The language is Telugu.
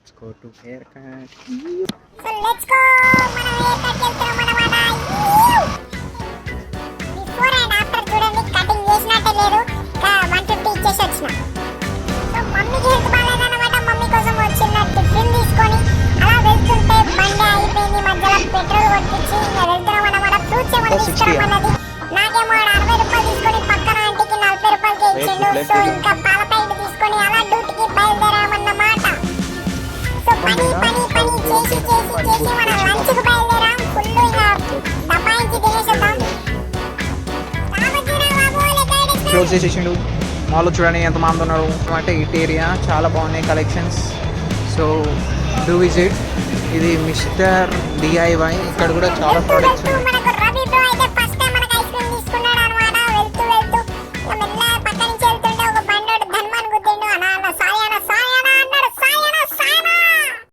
Let's go to hair cut. So let's go మనం హెయిర్ కట్ చేస్తున్నాం అన్నమాట. బిఫోర్ అండ్ ఆఫ్టర్ చూడండి, కటింగ్ చేసినట్టే లేదు, 150 ఇచ్చేసి వచ్చిన. సో మమ్మీకి హెల్త్ బాగాలేదన్నమాట. మమ్మీ కోసం వచ్చిన టిఫిన్ తీసుకొని అలా వెళ్తుంటే బండి అయిపోయింది, మధ్యలో పెట్రోల్ కొట్టించి ఇంకా వెళ్తున్నాం అన్నమాట. ఫ్రూట్స్ ఏమైనా తీసుకురమ్మన్నది. నాకేమో 60 రూపాయలు తీసుకొని పక్కన ఆంటీకి 40 రూపాయలకి ఇచ్చిండు. సో ఇంకా పాల ప్యాకెట్ తీసుకొని అలా డ్యూటీకి బయలుదేరామన్నమాట. సో పని చేసి మన లంచ్కి బయలుదేరాం. ఫుల్ ఇంకా దబాయించి తినేసేద్దాం. క్లోజ్ చేసేసిండు. మాల్లో చూడండి ఎంత మంది ఉన్నారు అంటే ఇట్ ఏరియా చాలా బాగున్నాయి కలెక్షన్స్. So do visit. ఇది మిస్టర్ డిఐవై. ఇక్కడ కూడా చాలా ప్రోడక్ట్స్ ఉన్నాయి.